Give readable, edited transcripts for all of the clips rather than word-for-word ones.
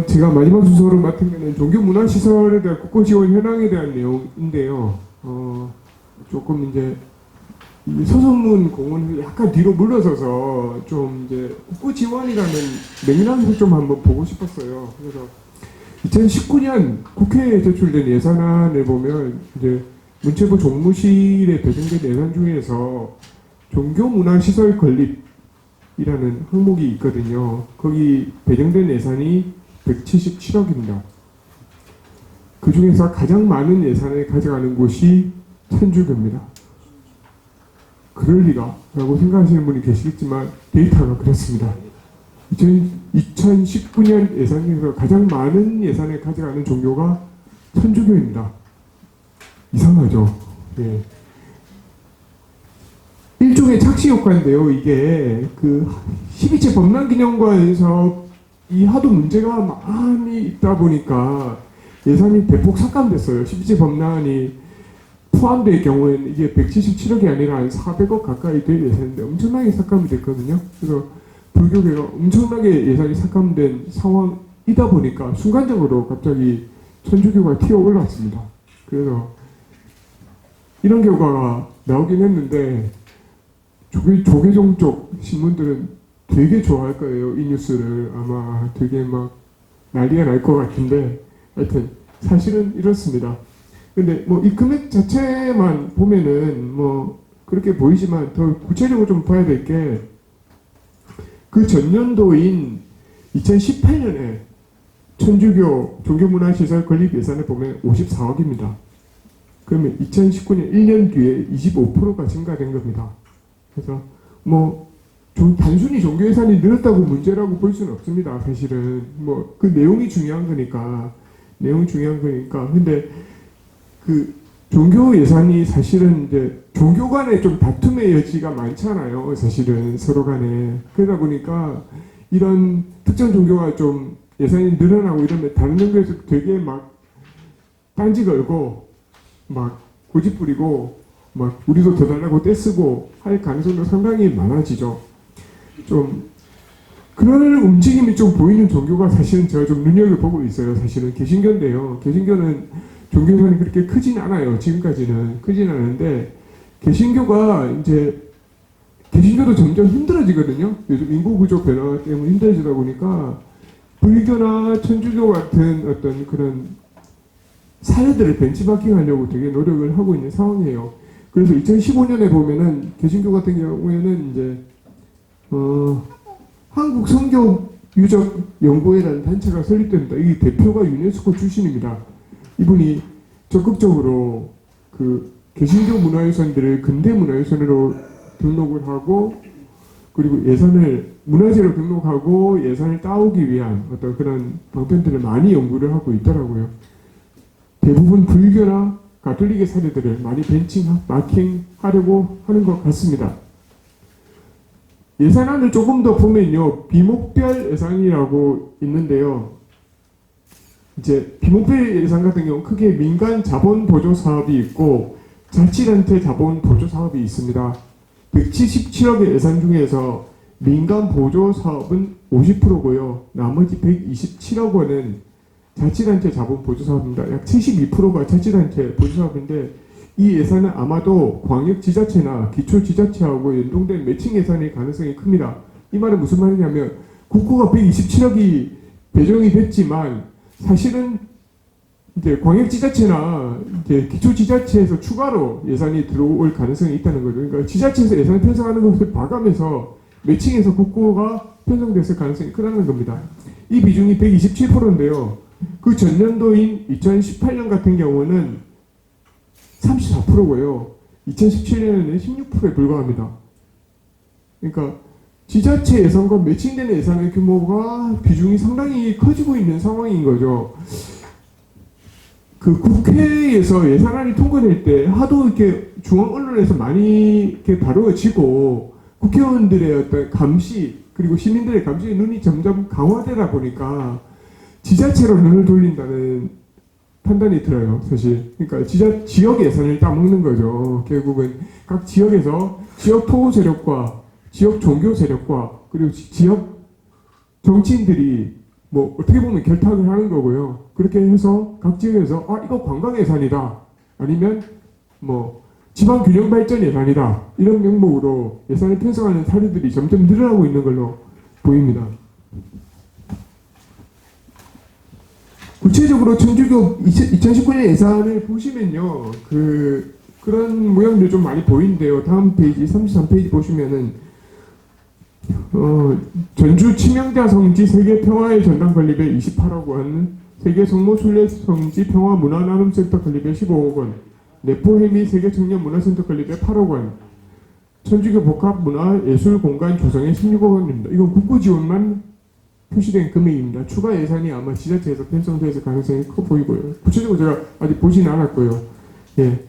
제가 마지막 순서로 맡은 거는 종교문화시설에 대한 국고지원 현황에 대한 내용인데요. 조금 이제 이 서성문 공원을 약간 뒤로 물러서서 좀 이제 국고지원이라는 맥락을 좀 한번 보고 싶었어요. 그래서 2019년 국회에 제출된 예산안을 보면 이제 문체부 종무실에 배정된 예산 중에서 종교문화시설 건립이라는 항목이 있거든요. 거기 배정된 예산이 177억입니다. 그 중에서 가장 많은 예산을 가져가는 곳이 천주교입니다. 그럴 리가 라고 생각하시는 분이 계시겠지만 데이터가 그렇습니다. 2019년 예산 중에서 가장 많은 예산을 가져가는 종교가 천주교입니다. 이상하죠? 예. 일종의 착시 효과인데요. 이게 그 12체 범람기념관에서 이 하도 문제가 많이 있다 보니까 예산이 대폭 삭감됐어요. 12체 범람이 포함될 경우에는 이게 177억이 아니라 한 400억 가까이 될 예산인데 엄청나게 삭감이 됐거든요. 그래서 불교계가 엄청나게 예산이 삭감된 상황이다 보니까 순간적으로 갑자기 천주교가 튀어 올랐습니다. 그래서 이런 결과가 나오긴 했는데 조계종 쪽 신문들은 되게 좋아할 거예요. 이 뉴스를 아마 되게 막 난리가 날 것 같은데 하여튼 사실은 이렇습니다. 근데 뭐 이 금액 자체만 보면은 뭐 그렇게 보이지만 더 구체적으로 좀 봐야 될 게 그 전년도인 2018년에 천주교 종교문화시설 건립 예산을 보면 54억입니다. 그러면 2019년 1년 뒤에 25%가 증가된 겁니다. 그래서 뭐 단순히 종교 예산이 늘었다고 문제라고 볼 수는 없습니다. 사실은 뭐 그 내용이 중요한 거니까 근데 그 종교 예산이 사실은 이제 종교 간에 좀 다툼의 여지가 많잖아요. 사실은 서로 간에. 그러다 보니까 이런 특정 종교가 좀 예산이 늘어나고 이러면 다른 종교에서 되게 막 딴지 걸고 막 고집 부리고 막 우리도 더 달라고 떼쓰고 할 가능성도 상당히 많아지죠. 좀 그런 움직임이 좀 보이는 종교가 사실은 제가 좀 눈여겨보고 있어요. 사실은 개신교인데요. 개신교는 종교 예산이 그렇게 크진 않아요. 지금까지는 크진 않은데 개신교도 점점 힘들어지거든요. 요즘 인구 구조 변화 때문에 힘들어지다 보니까 불교나 천주교 같은 어떤 그런 사례들을 벤치마킹하려고 되게 노력을 하고 있는 상황이에요. 그래서 2015년에 보면은 개신교 같은 경우에는 이제 한국 성교 유적 연구회라는 단체가 설립됩니다. 이 대표가 유네스코 출신입니다. 이분이 적극적으로 그 개신교 문화유산들을 근대 문화유산으로 등록을 하고 그리고 예산을 문화재로 등록하고 예산을 따오기 위한 어떤 그런 방편들을 많이 연구를 하고 있더라고요. 대부분 불교나 가톨릭의 사례들을 많이 마킹하려고 하는 것 같습니다. 예산안을 조금 더 보면요. 비목별 예산이라고 있는데요. 이제 비목별 예산 같은 경우 크게 민간 자본 보조 사업이 있고 자치단체 자본 보조 사업이 있습니다. 177억의 예산 중에서 민간 보조 사업은 50%고요. 나머지 127억 원은 자치단체 자본 보조 사업입니다. 약 72%가 자치단체 보조 사업인데 이 예산은 아마도 광역지자체나 기초지자체하고 연동된 매칭 예산일 가능성이 큽니다. 이 말은 무슨 말이냐면 국고가 127억이 배정이 됐지만 사실은 이제 광역지자체나 이제 기초지자체에서 추가로 예산이 들어올 가능성이 있다는 거죠. 그러니까 지자체에서 예산을 편성하는 것을 봐가면서 매칭해서 국고가 편성됐을 가능성이 크다는 겁니다. 이 비중이 127%인데요. 그 전년도인 2018년 같은 경우는 34%고요. 2017년에는 16%에 불과합니다. 그러니까 지자체 예산과 매칭되는 예산의 규모가 비중이 상당히 커지고 있는 상황인 거죠. 그 국회에서 예산안이 통과될 때 하도 이렇게 중앙 언론에서 많이 이렇게 다루어지고 국회의원들의 어떤 감시 그리고 시민들의 감시의 눈이 점점 강화되다 보니까 지자체로 눈을 돌린다는 판단이 들어요, 사실. 그러니까 지역 예산을 따먹는 거죠. 결국은 각 지역에서 지역 토호 세력과 지역 종교 세력과 그리고 지역 정치인들이 뭐 어떻게 보면 결탁을 하는 거고요. 그렇게 해서 각 지역에서 이거 관광 예산이다, 아니면 뭐 지방 균형 발전 예산이다, 이런 명목으로 예산을 편성하는 사례들이 점점 늘어나고 있는 걸로 보입니다. 구체적으로 천주교 2019년 예산을 보시면요, 그런 모양들 좀 많이 보이는데요. 다음 페이지 33페이지 보시면은 전주 치명자 성지 세계 평화의 전당 건립에 28억 원, 세계 성모 순례 성지 평화 문화 나눔센터 건립에 15억 원, 내포해미 세계 청년 문화센터 건립에 8억 원, 천주교 복합 문화 예술 공간 조성에 16억 원입니다. 이건 국고 지원만 표시된 금액입니다. 추가 예산이 아마 지자체에서 편성될 가능성이 커 보이고요. 구체적으로 제가 아직 보진 않았고요. 예.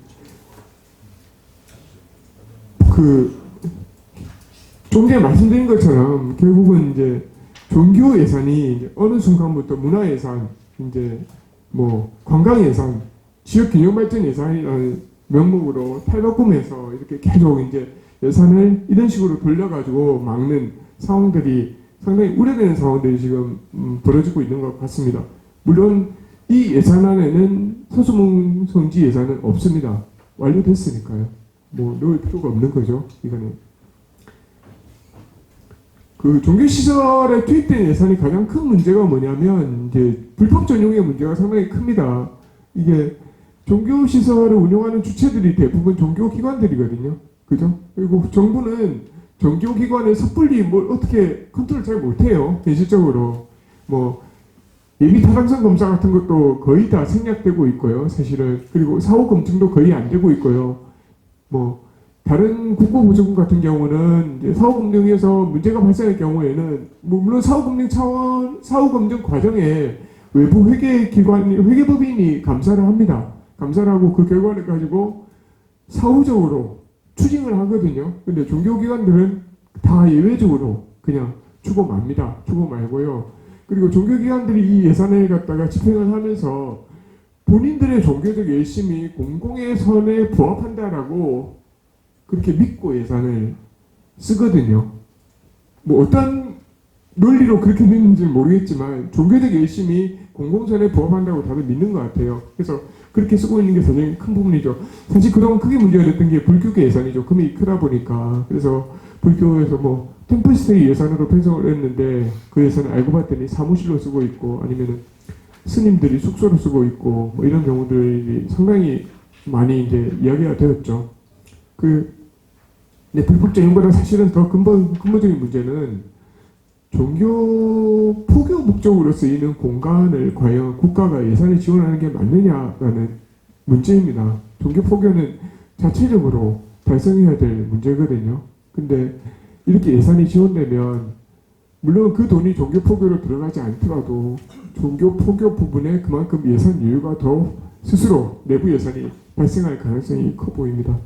좀 전에 말씀드린 것처럼 결국은 이제 종교 예산이 이제 어느 순간부터 문화 예산, 이제 뭐 관광 예산, 지역 균형 발전 예산이라는 명목으로 탈바꿈해서 이렇게 계속 이제 예산을 이런 식으로 돌려가지고 막는 상황들이 상당히 우려되는 상황들이 지금 벌어지고 있는 것 같습니다. 물론 이 예산안에는 서수문 성지 예산은 없습니다. 완료됐으니까요. 뭐 넣을 필요가 없는 거죠. 이거는. 종교시설에 투입된 예산이 가장 큰 문제가 뭐냐면 이제 불법 전용의 문제가 상당히 큽니다. 이게 종교시설을 운영하는 주체들이 대부분 종교기관들이거든요. 그죠? 그리고 정부는 종교기관을 섣불리 뭘 어떻게 컨트롤 잘 못해요. 현실적으로. 뭐 예비 타당성 검사 같은 것도 거의 다 생략되고 있고요. 사실은. 그리고 사후 검증도 거의 안 되고 있고요. 뭐 다른 국고보조금 같은 경우는 이제 사후 검증에서 문제가 발생할 경우에는 물론 사후 검증 과정에 외부 회계법인이 감사를 합니다. 감사를 하고 그 결과를 가지고 사후적으로 추징을 하거든요. 근데 종교기관들은 다 예외적으로 그냥 주고 맙니다. 주고 말고요. 그리고 종교기관들이 이 예산을 갖다가 집행을 하면서 본인들의 종교적 열심이 공공의 선에 부합한다라고 그렇게 믿고 예산을 쓰거든요. 뭐 어떤 논리로 그렇게 믿는지는 모르겠지만 종교적 열심이 공공선에 부합한다고 다들 믿는 것 같아요. 그래서 그렇게 쓰고 있는 게 굉장히 큰 부분이죠. 사실 그동안 크게 문제가 됐던 게 불교계 예산이죠. 금액이 크다 보니까. 그래서 불교에서 뭐 템플스테이 예산으로 편성을 했는데 그 예산을 알고 봤더니 사무실로 쓰고 있고 아니면은 스님들이 숙소로 쓰고 있고 뭐 이런 경우들이 상당히 많이 이제 이야기가 되었죠. 근데 불법 전용보다 사실은 더 근본적인 문제는 종교 포교 목적으로 쓰이는 공간을 과연 국가가 예산을 지원하는 게 맞느냐라는 문제입니다. 종교 포교는 자체적으로 달성해야 될 문제거든요. 근데 이렇게 예산이 지원되면 물론 그 돈이 종교 포교로 들어가지 않더라도 종교 포교 부분에 그만큼 예산 여유가 더 스스로 내부 예산이 발생할 가능성이 커 보입니다.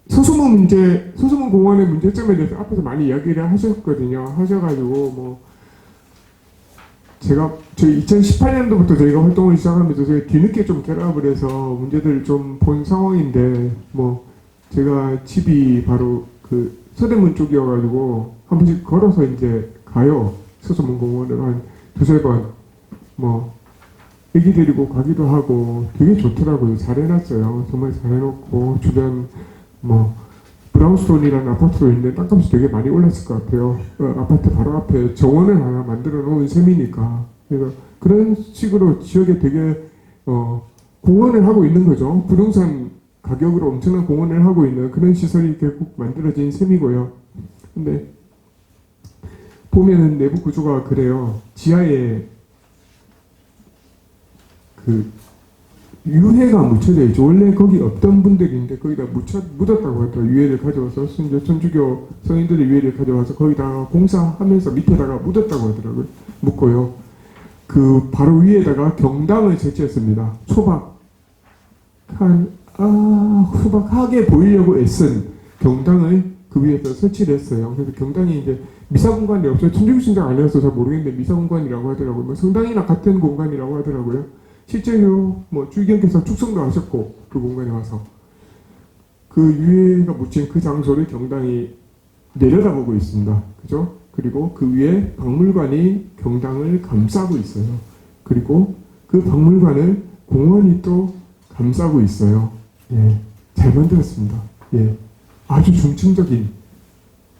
서수문 공원의 문제점에 대해서 앞에서 많이 이야기를 하셨거든요. 하셔가지고 뭐 저희 2018년도부터 저희가 활동을 시작하면서 저희 뒤늦게 좀 결합을 해서 문제들을 좀 본 상황인데 뭐 제가 집이 바로 그 서대문 쪽이어가지고 한 번씩 걸어서 이제 가요. 서수문 공원을 한 두세 번 뭐 애기 데리고 가기도 하고 되게 좋더라고요. 잘 해놨어요. 정말 잘 해놓고 주변 뭐 브라운스톤이라는 아파트로 있는데 땅값이 되게 많이 올랐을 것 같아요. 아파트 바로 앞에 정원을 하나 만들어 놓은 셈이니까. 그래서 그런 식으로 지역에 되게 공헌을 하고 있는 거죠. 부동산 가격으로 엄청난 공헌을 하고 있는 그런 시설이 결국 만들어진 셈이고요. 근데 보면은 내부 구조가 그래요. 지하에 유해가 묻혀져 있죠. 원래 거기 없던 분들인데 거기다 묻었다고 하더라고요. 유해를 가져와서 천주교 성인들의 유해를 가져와서 거기다가 공사하면서 밑에다가 묻었다고 하더라고요. 묻고요. 바로 위에다가 경당을 설치했습니다. 소박하게 보이려고 애쓴 경당을 그 위에서 설치를 했어요. 그래서 경당이 이제 미사공간이 없어요. 천주교 신장 아니어서 잘 모르겠는데 미사공간이라고 하더라고요. 뭐 성당이나 같은 공간이라고 하더라고요. 실제로 뭐 주의경께서 축성도 하셨고 그 공간에 와서 그 유해가 묻힌 그 장소를 경당이 내려다보고 있습니다. 그죠? 그리고 그 위에 박물관이 경당을 감싸고 있어요. 그리고 그 박물관을 공원이 또 감싸고 있어요. 예, 잘 만들었습니다. 예, 아주 중층적인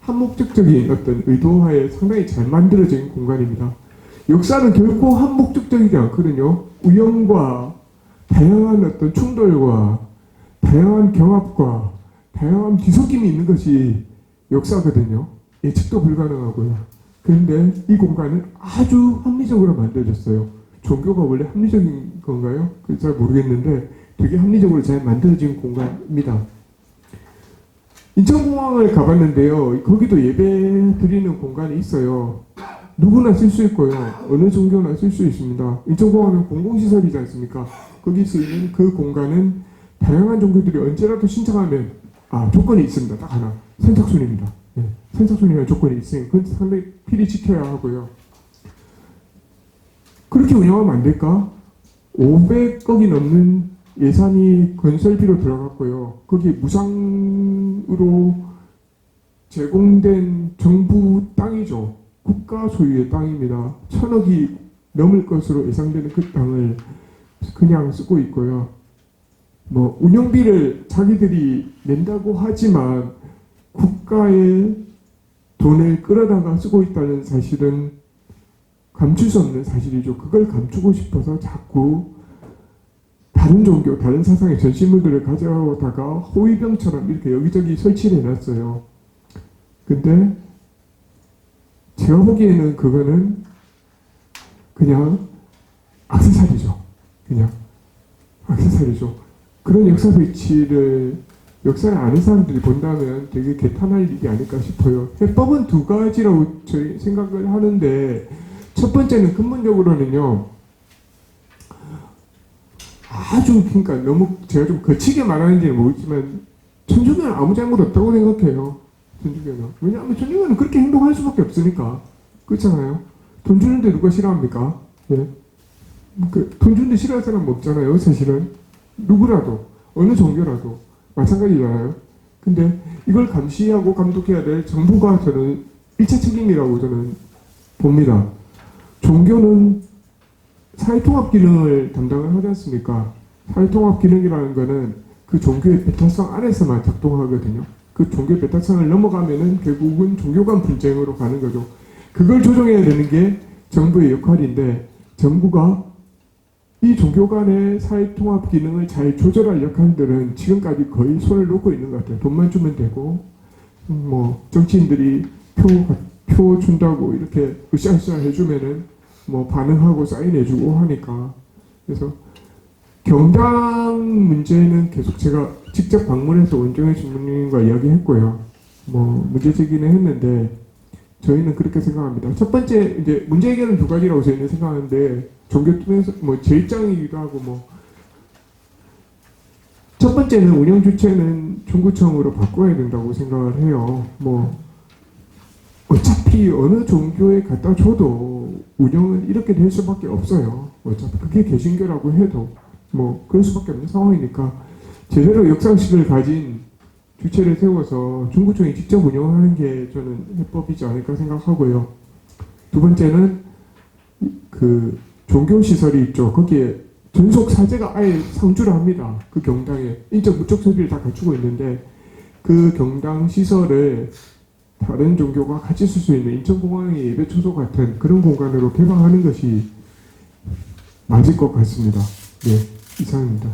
한목적적인 어떤 의도하에 상당히 잘 만들어진 공간입니다. 역사는 결코 한목적적이지 않거든요. 우연과 다양한 어떤 충돌과 다양한 경합과 다양한 뒤섞임이 있는 것이 역사거든요. 예측도 불가능하고요. 그런데 이 공간은 아주 합리적으로 만들어졌어요. 종교가 원래 합리적인 건가요? 잘 모르겠는데 되게 합리적으로 잘 만들어진 공간입니다. 인천공항을 가봤는데요. 거기도 예배 드리는 공간이 있어요. 누구나 쓸 수 있고요. 어느 종교나 쓸 수 있습니다. 인천공항은 공공시설이지 않습니까? 거기 쓰이는 그 공간은 다양한 종교들이 언제라도 신청하면 조건이 있습니다. 딱 하나. 선착순입니다. 네, 선착순이라는 조건이 있으니 그건 상당히 필히 지켜야 하고요. 그렇게 운영하면 안 될까? 500억이 넘는 예산이 건설비로 들어갔고요. 거기에 무상으로 제공된 정부 땅이죠. 국가 소유의 땅입니다. 1,000억이 넘을 것으로 예상되는 그 땅을 그냥 쓰고 있고요. 뭐 운영비를 자기들이 낸다고 하지만 국가의 돈을 끌어다가 쓰고 있다는 사실은 감출 수 없는 사실이죠. 그걸 감추고 싶어서 자꾸 다른 종교, 다른 사상의 전시물들을 가져오다가 호위병처럼 이렇게 여기저기 설치를 해놨어요. 근데 제가 보기에는 그거는 그냥 액세서리죠. 그냥 액세서리죠. 그런 역사 배치를 역사를 아는 사람들이 본다면 되게 개탄할 일이 아닐까 싶어요. 해법은 두 가지라고 저희 생각을 하는데 첫 번째는 근본적으로는요. 아주 그러니까 너무 제가 좀 거치게 말하는지는 모르지만 천주교는 아무 잘못 없다고 생각해요. 천주교는. 왜냐하면 천주교는 그렇게 행동할 수밖에 없으니까. 그렇잖아요. 돈 주는데 누가 싫어합니까? 예. 돈 주는데 싫어할 사람 없잖아요. 사실은. 누구라도 어느 종교라도 마찬가지잖아요. 근데 이걸 감시하고 감독해야 될 정부가 저는 1차 책임이라고 저는 봅니다. 종교는 사회통합 기능을 담당을 하지 않습니까? 사회통합 기능이라는 거는 그 종교의 배타성 안에서만 작동하거든요. 그 종교의 배타성을 넘어가면은 결국은 종교 간 분쟁으로 가는 거죠. 그걸 조정해야 되는 게 정부의 역할인데 정부가 이 종교 간의 사회통합 기능을 잘 조절할 역할들은 지금까지 거의 손을 놓고 있는 것 같아요. 돈만 주면 되고 뭐 정치인들이 표 준다고 이렇게 으쌰으쌰 해주면은 뭐 반응하고 사인해주고 하니까. 그래서 경당 문제는 계속 제가 직접 방문해서 원정현 신부님과 이야기했고요. 뭐 문제 제기는 했는데 저희는 그렇게 생각합니다. 첫 번째 이제 문제 해결은 두 가지라고 저희는 생각하는데 종교 통해서 뭐 제 입장이기도 하고 뭐 첫 번째는 운영 주체는 중구청으로 바꿔야 된다고 생각을 해요. 뭐 어차피 어느 종교에 갖다 줘도 운영은 이렇게 될 수밖에 없어요. 어차피 그게 개신교라고 해도 뭐 그럴 수밖에 없는 상황이니까 제대로 역사의식을 가진 주체를 세워서 중구청이 직접 운영하는 게 저는 해법이지 않을까 생각하고요. 두 번째는 그 종교시설이 있죠. 거기에 전속 사제가 아예 상주를 합니다. 그 경당에 인적 물적 설비를 다 갖추고 있는데 그 경당 시설을 다른 종교가 같이 쓸 수 있는 인천공항의 예배 초소 같은 그런 공간으로 개방하는 것이 맞을 것 같습니다. 네, 이상입니다.